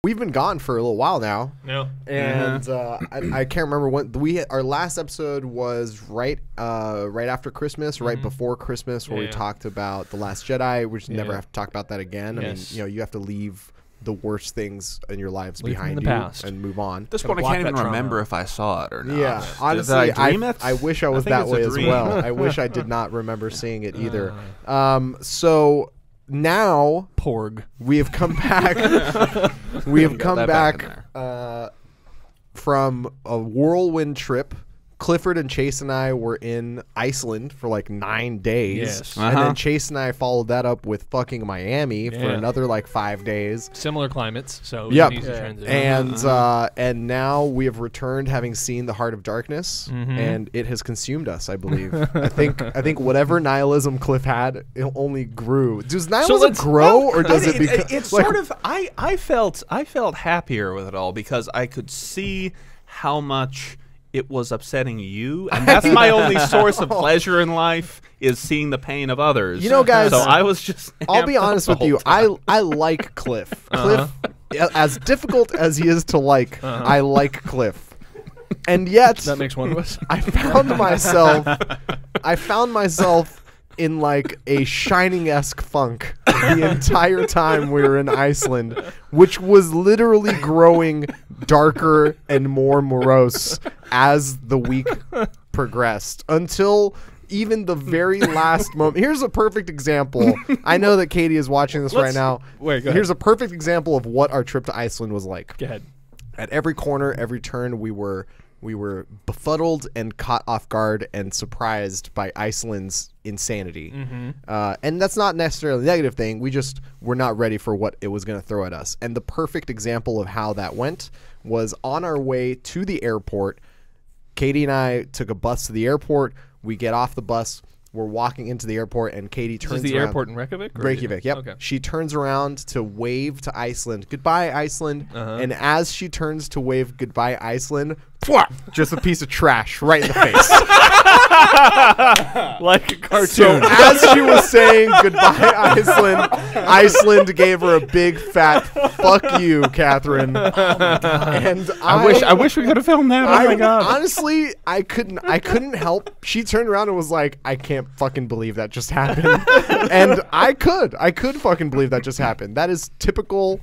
we've been gone for a little while now. No. And I can't remember when our last episode was right after Christmas, right before Christmas, where we talked about The Last Jedi. We just never have to talk about that again. Yes. I mean, you have to leave the worst things in your lives behind you past. and move on. At this point, I can't even remember if I saw it or not. Yeah, honestly, I wish I was that way as dream. well. I wish I did not remember seeing it either. So now, Porg, we have come back. We have come back from a whirlwind trip. Clifford and Chase and I were in Iceland for like 9 days. Yes. And then Chase and I followed that up with fucking Miami for another like 5 days. Similar climates, so it was an easy transition. And now we have returned having seen the Heart of Darkness, and it has consumed us, I believe. I think whatever nihilism Cliff had, it only grew. Does nihilism grow, or does it become... It's sort of... I felt happier with it all because I could see how much... it was upsetting you, and that's my only source of pleasure in life is seeing the pain of others. You know, guys, so I was just... I'll be honest with you. I like Cliff. Cliff, as difficult as he is to like, I like Cliff. And yet... that makes one of us. I found myself in like a Shining-esque funk the entire time we were in Iceland, which was literally growing darker and more morose as the week progressed until even the very last moment. Here's a perfect example. I know that Katie is watching this right now. Wait, go ahead. Here's a perfect example of what our trip to Iceland was like. Go ahead. At every corner, every turn, we were befuddled and caught off guard and surprised by Iceland's insanity. And that's not necessarily a negative thing. We just were not ready for what it was going to throw at us. And the perfect example of how that went was on our way to the airport. Katie and I took a bus to the airport. We get off the bus. We're walking into the airport, and Katie turns around. Is the airport in Reykjavik? Reykjavik, yep. Okay. She turns around to wave to Iceland. Goodbye, Iceland. And as she turns to wave goodbye, Iceland, just a piece of trash right in the face. Like a cartoon. So as she was saying goodbye, Iceland, Iceland gave her a big fat fuck you, Catherine. And I wish we could have filmed that. Oh my god! Honestly, I couldn't help. She turned around and was like, "I can't fucking believe that just happened." And I could fucking believe that just happened. That is typical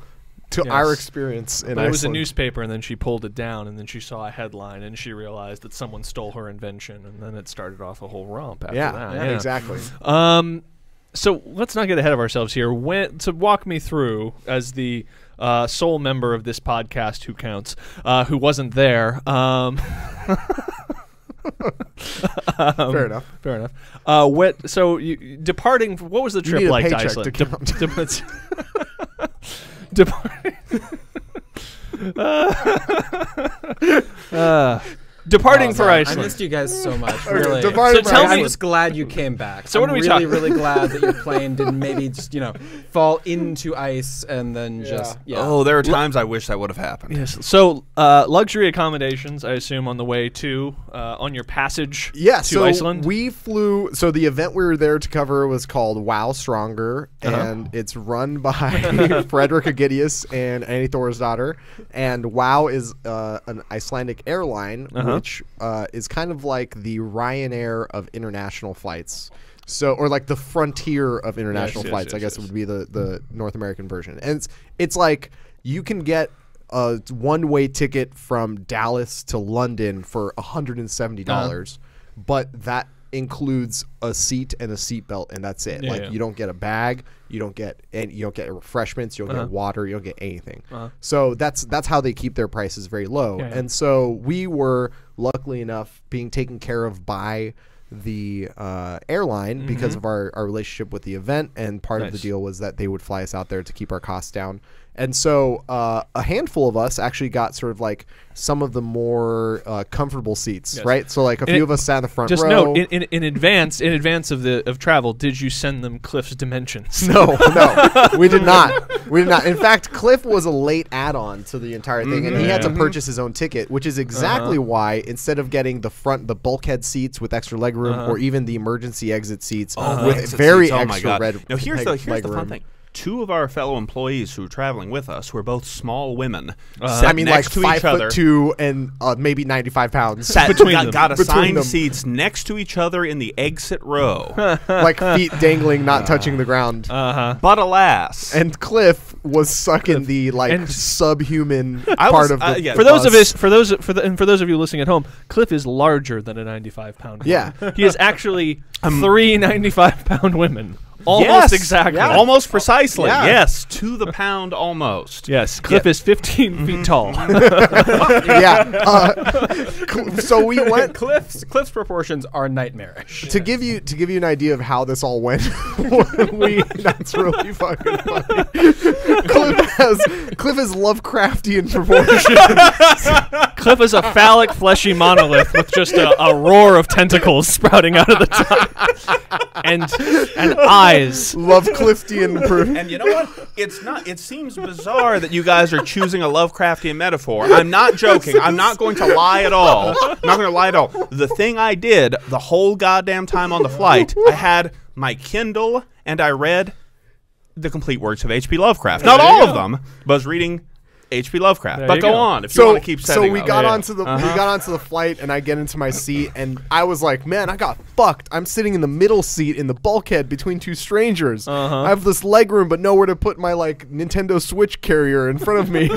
to our experience in Iceland. It was a newspaper, and then she pulled it down, and then she saw a headline, and she realized that someone stole her invention, and then it started off a whole romp after that. Yeah, exactly. So let's not get ahead of ourselves here. To walk me through, as the sole member of this podcast who counts, who wasn't there. Fair enough. Fair enough. So departing. What was the trip like to Iceland? Departing for Iceland. I missed you guys so much. Really. So tell me, I'm just glad you came back. So what are we talking? Really glad that your plane didn't maybe just fall into ice and then just. Yeah. Oh, there are times I wish that would have happened. Yes. So luxury accommodations, I assume, on the way to on your passage. to Iceland. We flew. So the event we were there to cover was called WoW Stronger, and it's run by Frederick Agidius and Annie Thorisdottir. And WoW is an Icelandic airline. Which is kind of like the Ryanair of international flights. So, or like the Frontier of international flights, I guess it would be the North American version. And it's like you can get a one-way ticket from Dallas to London for $170, but that includes a seat and a seatbelt, and that's it. You don't get a bag, you don't get refreshments, you don't get water, you don't get anything. So that's how they keep their prices very low. And so we were luckily enough being taken care of by the airline because of our relationship with the event, and part of the deal was that they would fly us out there to keep our costs down. And so a handful of us actually got sort of like some of the more comfortable seats, right? So like a few of us sat in the front row. Just note, in advance of travel, did you send them Cliff's dimensions? No, we did not. We did not. In fact, Cliff was a late add-on to the entire thing, and he had to purchase his own ticket, which is exactly why instead of getting the bulkhead seats with extra legroom, or even the emergency exit seats with very extra red. No, here's the fun thing. two of our fellow employees who were traveling with us were both small women. I mean, like next to each other. 5'2" and maybe 95 pounds. Got Between assigned them. seats next to each other in the exit row. Like feet dangling, not touching the ground. But alas, And Cliff was sucking the like And- subhuman I part was- of the yeah. For those of bus. those of you listening at home, Cliff is larger than a 95-pound. Yeah. He is actually 3 95-pound women. Almost yes, exactly. yeah, almost precisely. Yeah. Yes, to the pound almost. Yes, Cliff is 15 feet tall. Yeah. So we went Cliff's Proportions are nightmarish. to give you an idea of how this all went. That's really fucking funny. Cliff has Lovecraftian proportions. Cliff is a phallic, fleshy monolith with just a roar of tentacles sprouting out of the top, and eyes. Lovecraftian. And you know what? It's not. It seems bizarre that you guys are choosing a Lovecraftian metaphor. I'm not joking. I'm not going to lie at all. I'm not going to lie at all. The thing I did the whole goddamn time on the flight, I had my Kindle and I read the complete works of H.P. Lovecraft. Not all of them, but I was reading H.P. Lovecraft. There But you go go. on if you want to keep setting So we up. got Yeah. onto the flight, and I get into my seat, and I was like, man, I got fucked. I'm sitting in the middle seat in the bulkhead between two strangers. I have this leg room, but nowhere to put my like Nintendo Switch carrier in front of me.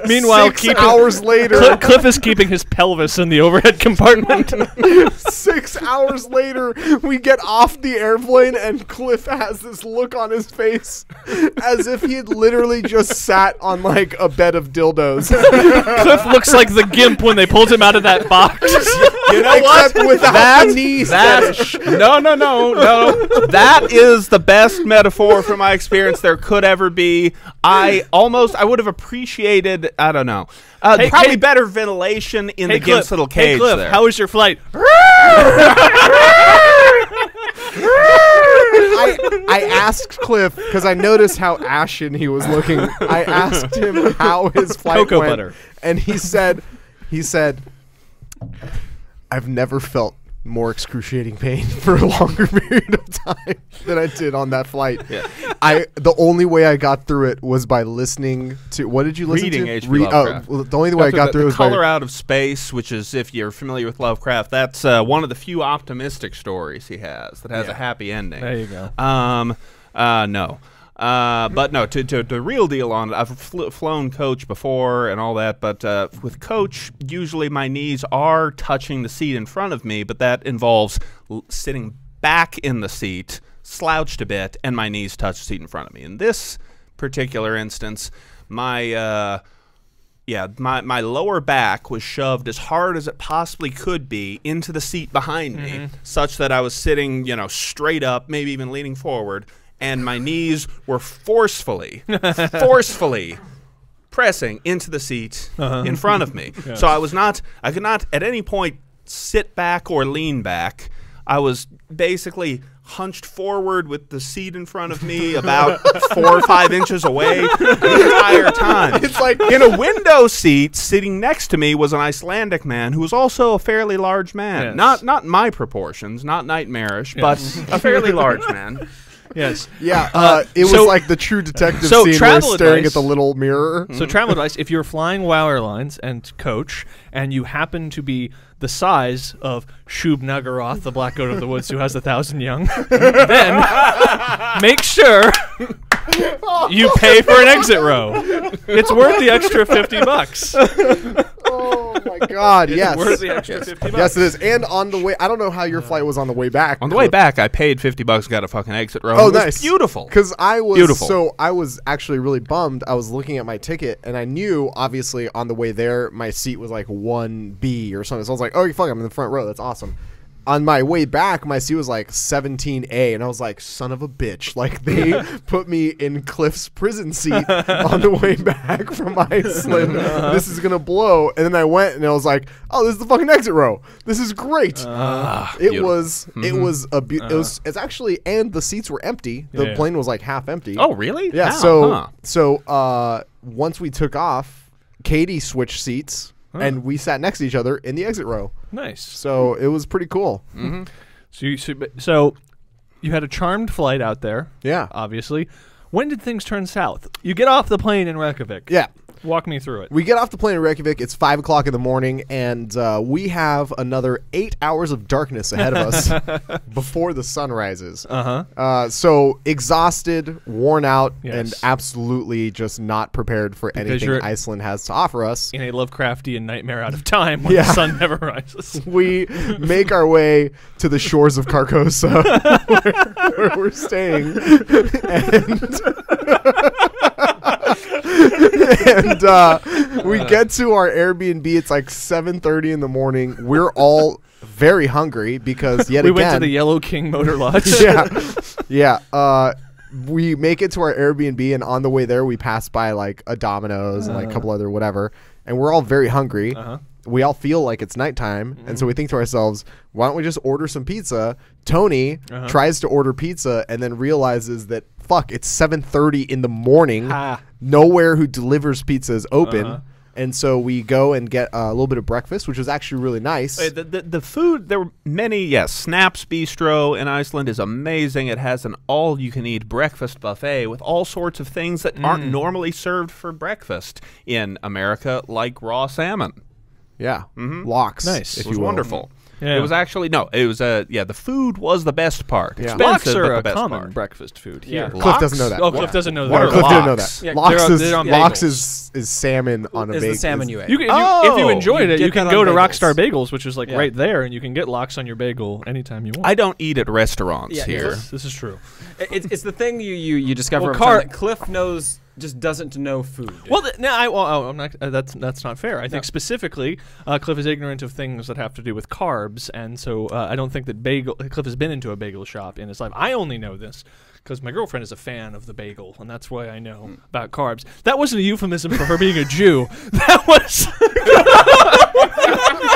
Meanwhile, 6 hours later, Cliff is keeping his pelvis in the overhead compartment. 6 hours later, we get off the airplane, and Cliff has this look on his face as if he had literally just sat on like a bed of dildos. Cliff looks like the gimp when they pulled him out of that box. You know what? Except without the knees. No. That is the best metaphor from my experience there could ever be. I would have appreciated, I don't know, Hey, probably hey- better ventilation in the gimp's little cage Hey Cliff, there. how was your flight? I asked Cliff because I noticed how ashen he was looking. I asked him how his flight Cocoa went, butter. and he said, "I've never felt more excruciating pain for a longer period of time than I did on that flight. Yeah. The only way I got through it was by listening to, what did you listen Reading to? H.P. Lovecraft. Well, the only way I got through it the was Color by Out of Space, which is, if you're familiar with Lovecraft, that's one of the few optimistic stories he has that has a happy ending. There you go. No. But no, to the real deal on it, I've flown coach before and all that, but with coach, usually my knees are touching the seat in front of me, but that involves sitting back in the seat, slouched a bit, and my knees touch the seat in front of me. In this particular instance, my lower back was shoved as hard as it possibly could be into the seat behind me, such that I was sitting, straight up, maybe even leaning forward, and my knees were forcefully pressing into the seat in front of me. So I could not at any point sit back or lean back. I was basically hunched forward with the seat in front of me about 4 or 5 inches away the entire time. It's like In a window seat, sitting next to me was an Icelandic man who was also a fairly large man. Yes. Not my proportions, not nightmarish, but a fairly large man. Yes. Yeah, it was so- like the True Detective so scene where he's travel staring advice- at the little mirror. So travel advice, if you're flying WoW Airlines and coach, and you happen to be the size of Shub Nagaroth, the Black Goat of the Woods who has 1,000 young, then make sure you pay for an exit row. It's worth the extra $50. Oh my God! Yes, Worth the extra $50. yes, it is. And on the way, I don't know how your flight was on the way back. On the way back, I paid $50, got a fucking exit row. Oh, It was nice, beautiful. Because I was Beautiful. I was actually really bummed. I was looking at my ticket, and I knew obviously on the way there my seat was like 1B or something. So I was like, oh fuck, I'm in the front row. That's awesome. On my way back, my seat was like 17A, and I was like, son of a bitch. Like, they put me in Cliff's prison seat on the way back from Iceland. This is going to blow. And then I went, and I was like, oh, this is the fucking exit row. This is great. It's actually, and the seats were empty. The Yeah. plane was like half empty. Oh, really? Yeah, How? so once we took off, Katie switched seats, and we sat next to each other in the exit row. Nice. So it was pretty cool. So you had a charmed flight out there. Yeah. Obviously. When did things turn south? You get off the plane in Reykjavik. Yeah. Walk me through it. We get off the plane in Reykjavik. It's 5 o'clock in the morning, and we have another 8 hours of darkness ahead of us before the sun rises. So exhausted, worn out, and absolutely just not prepared for anything Iceland has to offer us. In a Lovecraftian nightmare out of time when the sun never rises. We make our way to the shores of Carcosa, where we're staying, and we get to our Airbnb. It's like 7:30 in the morning. We're all very hungry because we went to the Yellow King Motor Lodge. We make it to our Airbnb, and on the way there, we pass by like a Domino's and like a couple other whatever, and we're all very hungry. We all feel like it's nighttime, and so we think to ourselves, why don't we just order some pizza? Tony tries to order pizza and then realizes that, fuck, it's 7:30 in the morning. Nowhere who delivers pizza is open. And so we go and get a little bit of breakfast, which was actually really nice. The food, there were many, Snaps Bistro in Iceland is amazing. It has an all-you-can-eat breakfast buffet with all sorts of things that aren't normally served for breakfast in America, like raw salmon. Yeah. Lox. Nice. It was wonderful. Yeah. It was actually, the food was the best part. Yeah. Lox are but a the best common part. breakfast food here. Cliff doesn't know that. Oh, Cliff doesn't know Cliff that. didn't know that. Yeah, Lox is salmon on a bagel. Is the salmon you ate. If you enjoyed it, you can go to bagels. Rockstar Bagels, which is like right there, and you can get lox on your bagel anytime you want. I don't eat at restaurants here. This is true. It's the thing you discover Well, over time that Cliff just doesn't know food. Well, I'm not. That's not fair. I think specifically, Cliff is ignorant of things that have to do with carbs, and so I don't think that Cliff has been into a bagel shop in his life. I only know this because my girlfriend is a fan of the bagel, and that's why I know about carbs. That wasn't a euphemism for her being a Jew. That was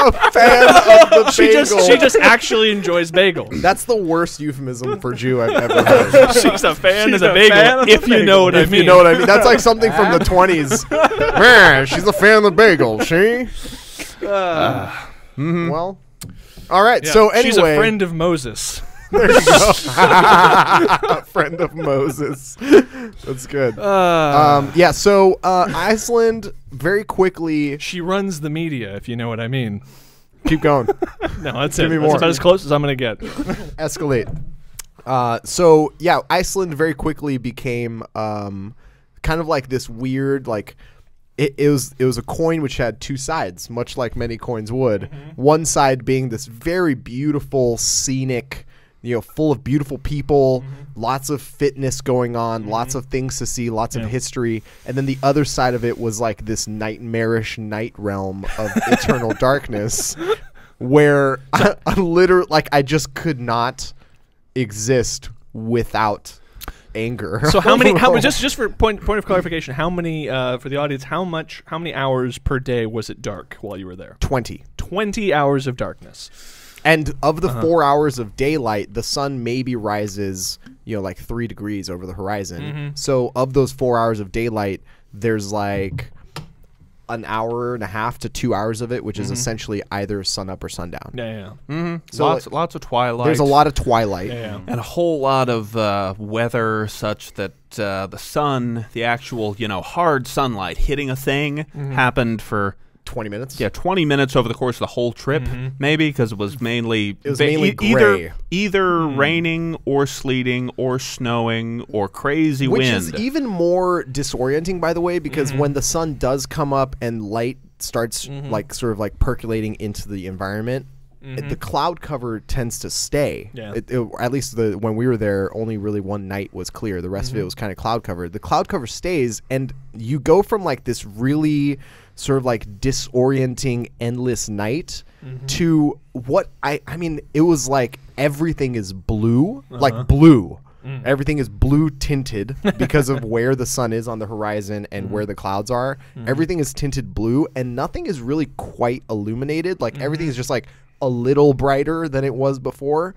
a fan of the bagel. She just actually enjoys bagel. That's the worst euphemism for Jew I've ever heard. She's a fan of the bagel, if you know what I mean. You know what I mean. That's like something from the 20s. Man, she's a fan of the bagel, she? Well, all right. Yeah, so anyway. She's a friend of Moses. There you go. Friend of Moses. That's good. So Iceland very quickly. She runs the media, if you know what I mean. Keep going. No, that's Give it. me That's more. about as close as I'm going to get. Escalate. Iceland very quickly became kind of like this weird, like it was a coin which had two sides, much like many coins would. One side being this very beautiful, scenic, full of beautiful people, lots of fitness going on, lots of things to see, lots of history. And then the other side of it was like this nightmarish night realm of eternal darkness where I literally, I just could not exist without anger. So just for point of clarification, how many for the audience, how many hours per day was it dark while you were there? 20 hours of darkness. And of the 4 hours of daylight, the sun maybe rises, like 3 degrees over the horizon. So of those 4 hours of daylight, there's like an hour and a half to 2 hours of it, which is essentially either sun up or sundown. So lots of twilight. There's a lot of twilight. And a whole lot of weather such that the sun, the actual, hard sunlight hitting a thing happened for 20 minutes? Yeah, 20 minutes over the course of the whole trip, maybe, because it was mainly gray. either raining or sleeting or snowing or crazy Which wind. is even more disorienting, by the way, because when the sun does come up and light starts sort of percolating into the environment, the cloud cover tends to stay. At least when we were there, only really one night was clear. The rest of it was kind of cloud covered. The cloud cover stays, and you go from this really sort of disorienting endless night to what I mean, it was like everything is blue, blue. Everything is blue tinted because of where the sun is on the horizon and where the clouds are. Everything is tinted blue, and nothing is really quite illuminated. Everything is just a little brighter than it was before.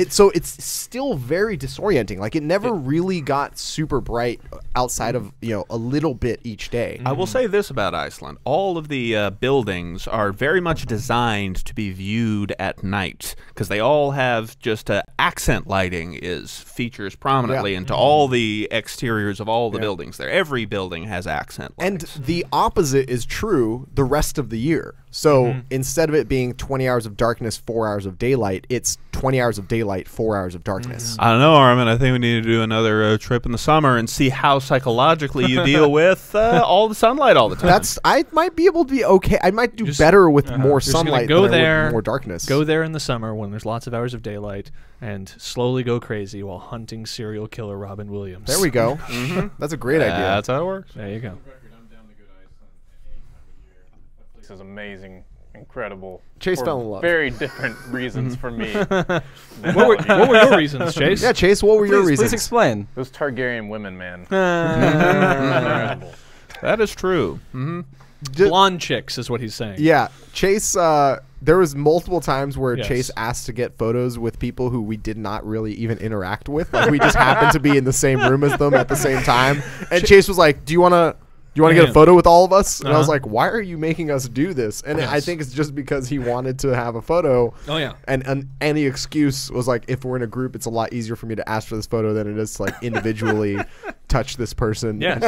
So it's still very disorienting. Like it never really got super bright outside of a little bit each day. I will say this about Iceland: all of the buildings are very much designed to be viewed at night because they all have just accent lighting features prominently into all the exteriors of all the buildings there. Every building has accent lights. And the opposite is true the rest of the year. So instead of it being 20 hours of darkness, 4 hours of daylight, it's 20 hours of daylight, 4 hours of darkness. I don't know, Armin. I think we need to do another trip in the summer and see how psychologically you deal with all the sunlight all the time. I might be able to be okay. I might do better with more sunlight go than I there, would more darkness. Go there in the summer when there's lots of hours of daylight and slowly go crazy while hunting serial killer Robin Williams. There we go. That's a great idea. That's how it works. There you go. This is amazing, incredible. Chase for fell in love. Very different reasons for me. What were your reasons, Chase? Yeah, Chase, what were your reasons? Please explain. Those Targaryen women, man. Incredible. That is true. Blonde chicks is what he's saying. Yeah, Chase, there was multiple times where Yes. Chase asked to get photos with people who we did not really even interact with. Like we just happened to be in the same room as them at the same time. And Chase was like, do you want to get a photo with all of us? And I was like, why are you making us do this? And I think it's just because he wanted to have a photo. Oh, yeah. And any excuse was like, if we're in a group, it's a lot easier for me to ask for this photo than it is to like individually touch this person. Yes.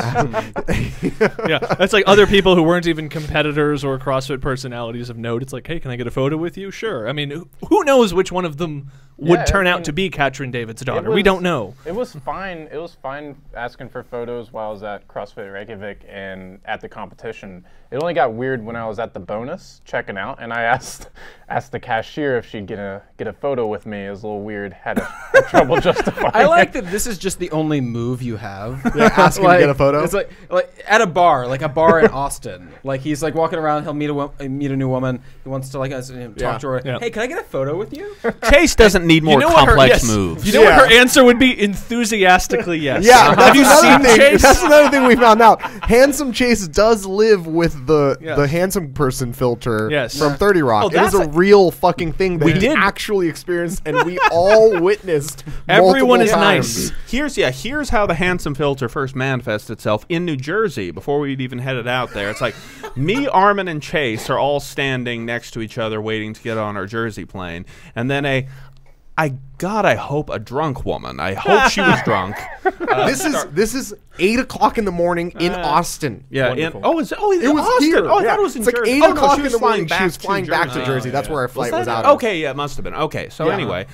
Yeah, that's like other people who weren't even competitors or CrossFit personalities of note. It's like, hey, can I get a photo with you? Sure. I mean, who knows which one of them would turn out to be Katrin David's daughter? We don't know. It was fine. It was fine asking for photos while I was at CrossFit Reykjavik and at the competition. It only got weird when I was at the bonus checking out, and I asked the cashier if she'd get a photo with me. It was a little weird. Had trouble justifying. I like that this is just the only move you have. Yeah, asking to get a photo. It's like at a bar, like a bar in Austin. Like he's like walking around. He'll meet a new woman. He wants to like talk to her. Yeah. Hey, can I get a photo with you? Chase doesn't need more complex moves. You know what her answer would be? Enthusiastically, yes. Yeah, Have you seen Chase? That's another thing we found out. Handsome Chase does live with the handsome person filter from 30 Rock. Oh, it is a real fucking thing that we actually experienced, and we all witnessed. Everyone is times. nice. Here's how the handsome filter first manifests itself in New Jersey. Before we'd even headed out there, it's like me, Armin, and Chase are all standing next to each other, waiting to get on our Jersey plane, and then I hope a drunk woman. I hope she was drunk. This is 8 o'clock in the morning in Austin. Yeah. Wonderful. It was Austin. here. Oh, I Yeah. thought it was in It's Jersey. like 8 Oh, no, o'clock she in was the morning. flying She was back flying back to Jersey. That's where our flight was out of. Okay, yeah, it must have been. Okay, so anyway,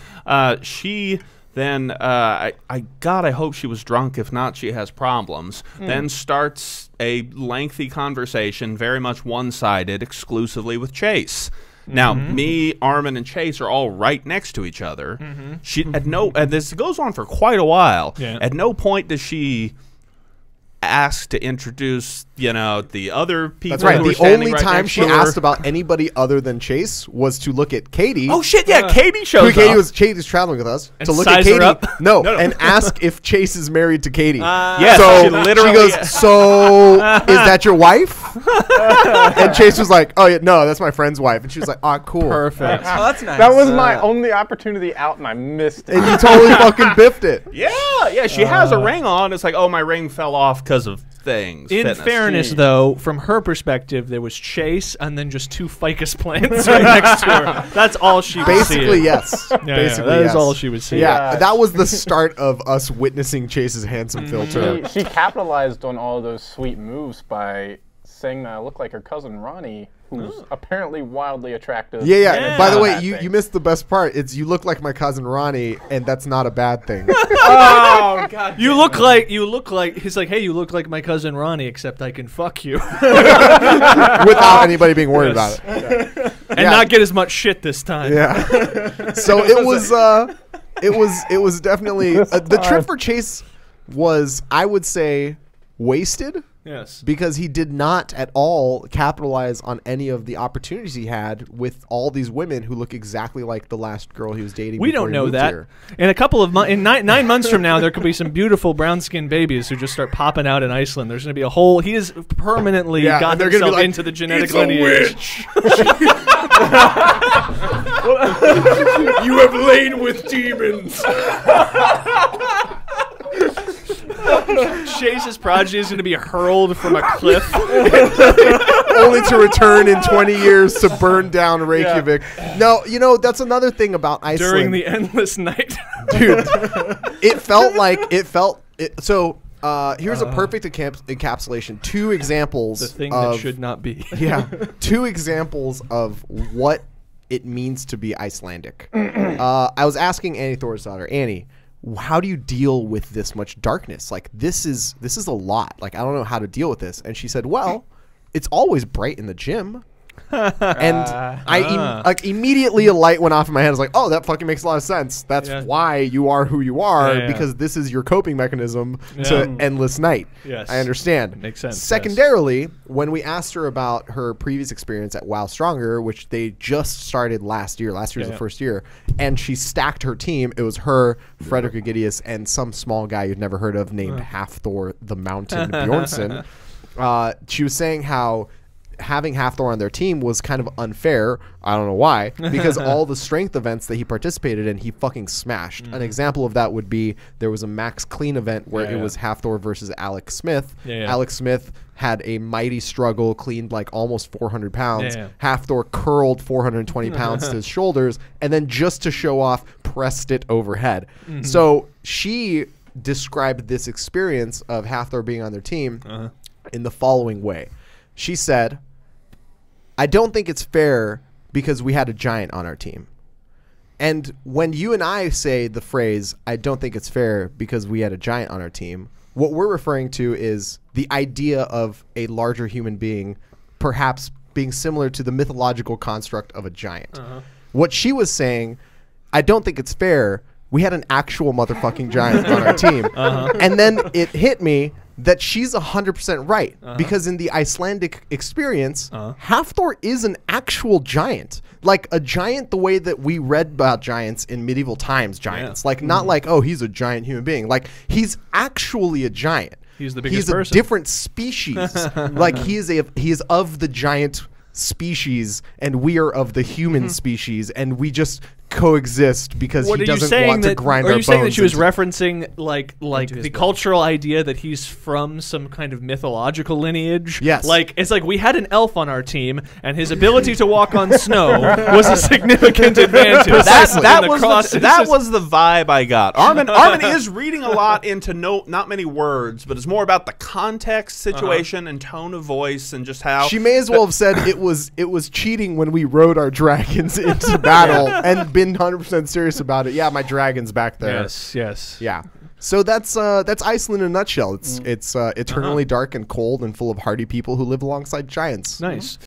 she then I hope she was drunk. If not, she has problems. Then starts a lengthy conversation, very much one-sided, exclusively with Chase. Now, me, Armin, and Chase are all right next to each other. She and this goes on for quite a while. Yeah. At no point does she ask to introduce, the other people. That's right. who are The standing only right time next she to her. asked about anybody other than Chase was to look at Katie. Oh shit! Yeah, Katie shows Katie up. Katie's traveling with us And to look size at her Katie. up? No, and ask if Chase is married to Katie. Yes, so she literally goes, "So is that your wife?" And Chase was like, "Oh yeah, no, that's my friend's wife." And she was like, "Oh, cool, Perfect. Oh, that's nice. That was my only opportunity out, and I missed it. And you totally fucking biffed it. Yeah, she has a ring on. It's like, oh, my ring fell off because of things. In fitness. fairness, though, from her perspective, there was Chase and then just 2 ficus plants right next to her. That's all she was Basically, seeing. yes. Yeah, Basically, that is yes. all she was seeing. Yeah, that was the start of us witnessing Chase's handsome filter. She capitalized on all those sweet moves by saying that I look like her cousin Ronnie, who's apparently wildly attractive. Yeah. By the way, Bad you thing. missed the best part. It's you look like my cousin Ronnie, and that's not a bad thing. Oh God! You look like he's like, hey, you look like my cousin Ronnie, except I can fuck you Without anybody being worried Yes. about it. and not get as much shit this time. Yeah. So it was definitely the trip for Chase was, I would say, wasted Yes. Because he did not at all capitalize on any of the opportunities he had with all these women who look exactly like the last girl he was dating. We before don't he know moved that. here. In a couple of months, in 9 months from now, there could be some beautiful brown-skinned babies who just start popping out in Iceland. There's going to be a whole. He has permanently Yeah, gotten and they're gonna be himself like, into the genetic "It's a lineage. You have lain with demons. Chase's progeny is going to be hurled from a cliff. Only to return in 20 years to burn down Reykjavik. No, you know, that's another thing about Iceland. During the endless night. Dude, it felt like so here's a perfect encapsulation. Two examples The thing of, that should not be. yeah, two examples of what it means to be Icelandic. I was asking Annie Thorsdottir, Annie, how do you deal with this much darkness? Like, this is a lot. Like, I don't know how to deal with this. And she said, well, it's always bright in the gym. And immediately a light went off in my head. I was like, oh, that fucking makes a lot of sense. That's why you are who you are, because this is your coping mechanism to endless night. Yes. I understand. It makes sense. Secondarily, when we asked her about her previous experience at WoW Stronger, which they just started last year was the first year, and she stacked her team. It was her, Frederick Agidius, and some small guy you'd never heard of named Halfthor the Mountain Bjornsson. She was saying how having Halfthor on their team was kind of unfair. I don't know why, because all the strength events that he participated in, he fucking smashed. An example of that would be there was a Max Clean event where it was Halfthor versus Alex Smith. Alex Smith had a mighty struggle, cleaned like almost 400 pounds. Halfthor curled 420 pounds to his shoulders, and then just to show off, pressed it overhead. So she described this experience of Halfthor being on their team in the following way. She said, I don't think it's fair because we had a giant on our team. And when you and I say the phrase, I don't think it's fair because we had a giant on our team, what we're referring to is the idea of a larger human being perhaps being similar to the mythological construct of a giant. What she was saying, I don't think it's fair, we had an actual motherfucking giant on our team. And then it hit me that she's 100% right, because in the Icelandic experience, Halfthor is an actual giant. Like a giant the way that we read about giants in medieval times giants. Like not like, oh, he's a giant human being. Like he's actually a giant. He's the biggest person. person. He's a different species. Like he is of the giant species and we are of the human species, and we just coexist because he doesn't want to grind our bones. Are you saying that she was referencing like the cultural idea that he's from some kind of mythological lineage? Yes. Like it's like we had an elf on our team, and his ability to walk on snow was a significant advantage. That was the vibe I got. Armin is reading a lot into not many words, but it's more about the context, situation, and tone of voice, and just how she may as well have said it was cheating when we rode our dragons into battle and been 100% serious about it. Yeah, my dragon's back there. Yes. Yeah. So that's Iceland in a nutshell. It's eternally dark and cold and full of hardy people who live alongside giants. Nice.